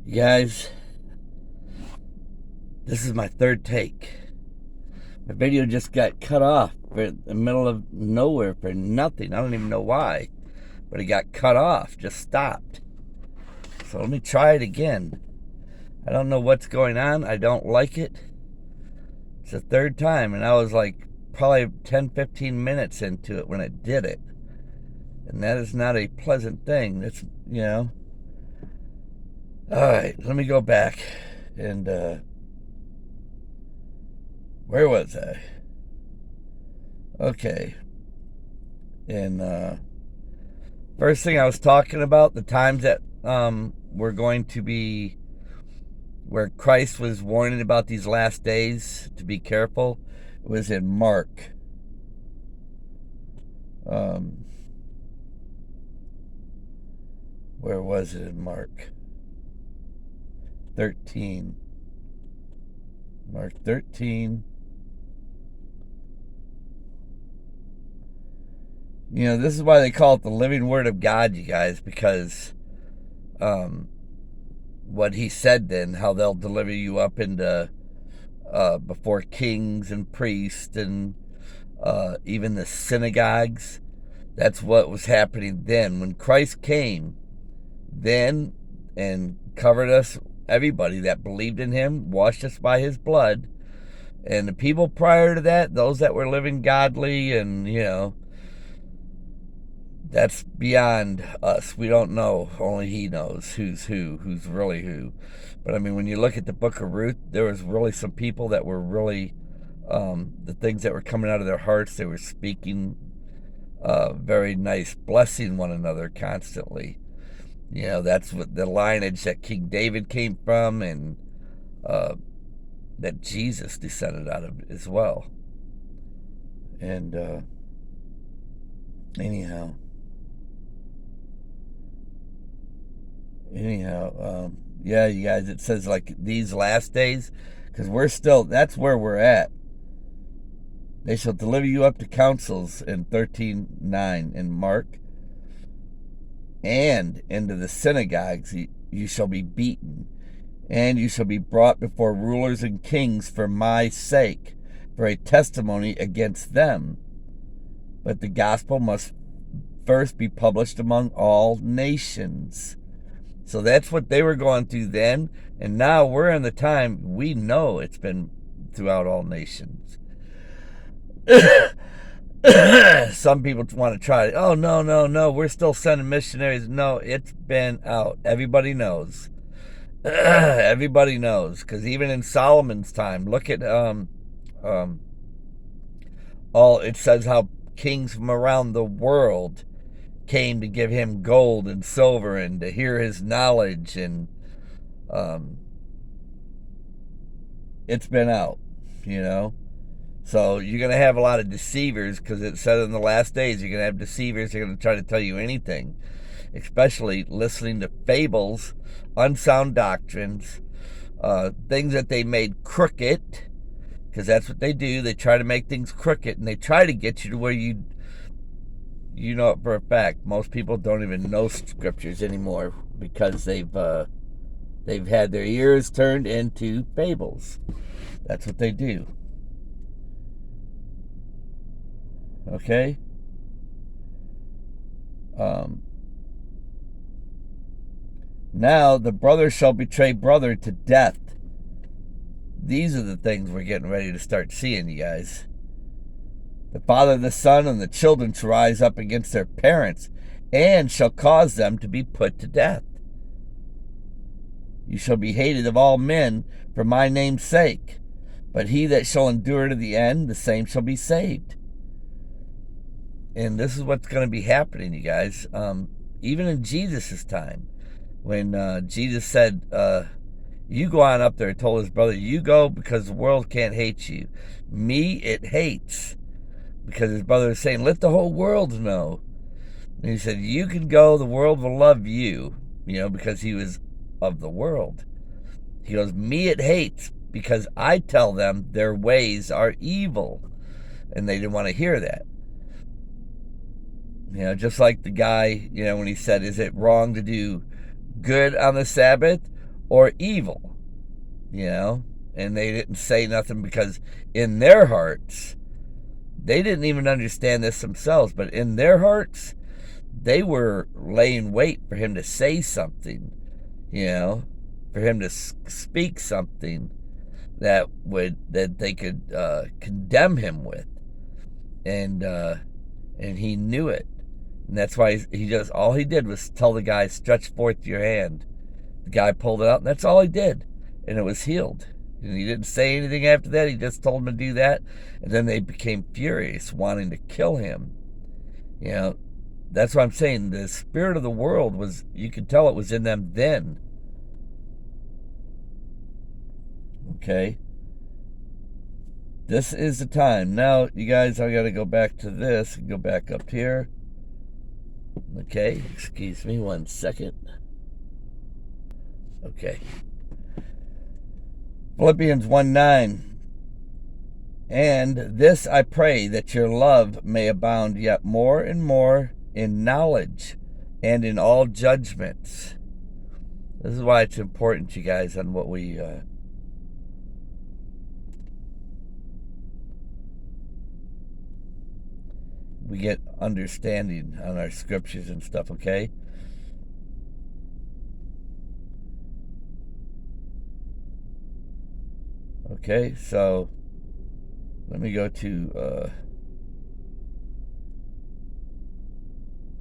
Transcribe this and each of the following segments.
You guys, this is my third take. My video just got cut off in the middle of nowhere for nothing. I don't even know why, but it got cut off, just stopped. So let me try it again. I don't know what's going on. I don't like it. It's the third time, and I was like probably 10, 15 minutes into it when it did it. And that is not a pleasant thing. It's. All right, let me go back and, where was I? Okay. And first thing I was talking about, the times that we're going to be, where Christ was warning about these last days to be careful, was in Mark. Where was it in Mark? 13. Mark 13. This is why they call it the living word of God, you guys, because what he said then, how they'll deliver you up into before kings and priests and even the synagogues. That's what was happening then. When Christ came then and covered us, everybody that believed in him, washed us by his blood. And the people prior to that, those that were living godly and, that's beyond us. We don't know. Only he knows who's really who. But I mean, when you look at the book of Ruth, there was really some people that were really, the things that were coming out of their hearts, they were speaking very nice, blessing one another constantly. That's what the lineage that King David came from, and that Jesus descended out of as well. And anyhow, yeah, you guys, it says like these last days, because that's where we're at. They shall deliver you up to councils in 13:9 in Mark, and into the synagogues you shall be beaten, and you shall be brought before rulers and kings for my sake, for a testimony against them. But the gospel must first be published among all nations. So that's what they were going through then, and now we're in the time we know it's been throughout all nations. Some people want to try, oh, no, we're still sending missionaries. No, it's been out. Everybody knows. Everybody knows, because even in Solomon's time, look at all it says how kings from around the world came to give him gold and silver and to hear his knowledge, and it's been out, So you're going to have a lot of deceivers, because it said in the last days you're going to have deceivers. They're going to try to tell you anything, especially listening to fables, unsound doctrines, things that they made crooked, because that's what they do. They try to make things crooked, and they try to get you to where you know it for a fact. Most people don't even know scriptures anymore, because they've had their ears turned into fables. That's what they do. Okay? Now the brother shall betray brother to death. These are the things we're getting ready to start seeing, you guys. The father, the son, and the children shall rise up against their parents, and shall cause them to be put to death. You shall be hated of all men for my name's sake, but he that shall endure to the end, the same shall be saved. And this is what's going to be happening, you guys. Even in Jesus' time, when Jesus said, you go on up there, told his brother, you go because the world can't hate you. Me, it hates. Because his brother was saying, let the whole world know. And he said, you can go, the world will love you, because he was of the world. He goes, me it hates, because I tell them their ways are evil. And they didn't want to hear that. Just like the guy, when he said, is it wrong to do good on the Sabbath or evil, you know, and they didn't say nothing because in their hearts, they didn't even understand this themselves, but in their hearts, they were laying wait for him to say something, you know, for him to speak something that they could condemn him with, and he knew it, and that's why he just all he did was tell the guy, "Stretch forth your hand." The guy pulled it out, and that's all he did, and it was healed. And he didn't say anything after that. He just told him to do that, and then they became furious, wanting to kill him. You know, that's what I'm saying. The spirit of the world was, you could tell it was in them then. Okay. This is the time. Now, you guys, I got to go back to this and go back up here. Okay, excuse me 1 second. Okay. Philippians 1:9. And this I pray, that your love may abound yet more and more in knowledge and in all judgments. This is why it's important, you guys, on what we get understanding on our scriptures and stuff, okay? Okay, so let me go to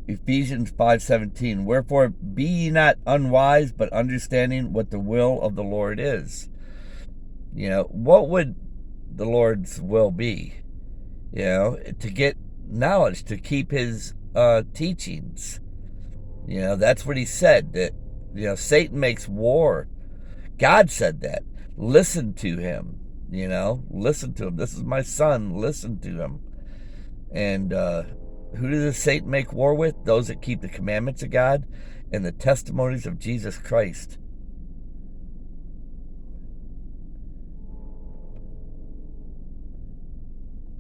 Ephesians 5:17. Wherefore be ye not unwise, but understanding what the will of the Lord is. You know, what would the Lord's will be? You know, to get knowledge, to keep his teachings. You know, that's what he said, that, you know, Satan makes war. God said that. Listen to him, you know, listen to him. This is my son, listen to him. And who does Satan make war with? Those that keep the commandments of God and the testimonies of Jesus Christ.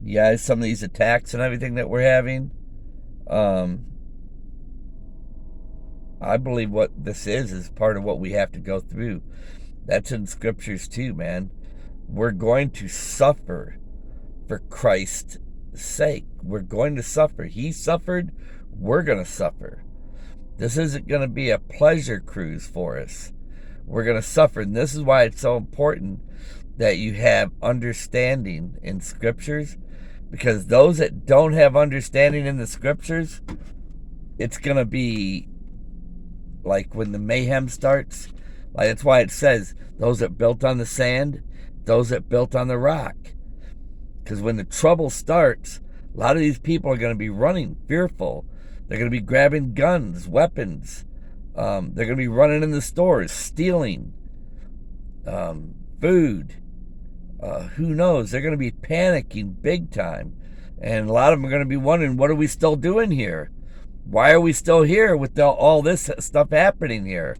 You guys, some of these attacks and everything that we're having, I believe what this is part of what we have to go through. That's in scriptures too, man. We're going to suffer for Christ's sake. We're going to suffer. He suffered, we're going to suffer. This isn't going to be a pleasure cruise for us. We're going to suffer, and this is why it's so important that you have understanding in scriptures, because those that don't have understanding in the scriptures, it's going to be like when the mayhem starts. Like, that's why it says those that built on the sand, those that built on the rock. Because when the trouble starts, a lot of these people are going to be running fearful. They're going to be grabbing guns, weapons. They're going to be running in the stores, stealing food. Who knows? They're going to be panicking big time. And a lot of them are going to be wondering, what are we still doing here? Why are we still here with all this stuff happening here?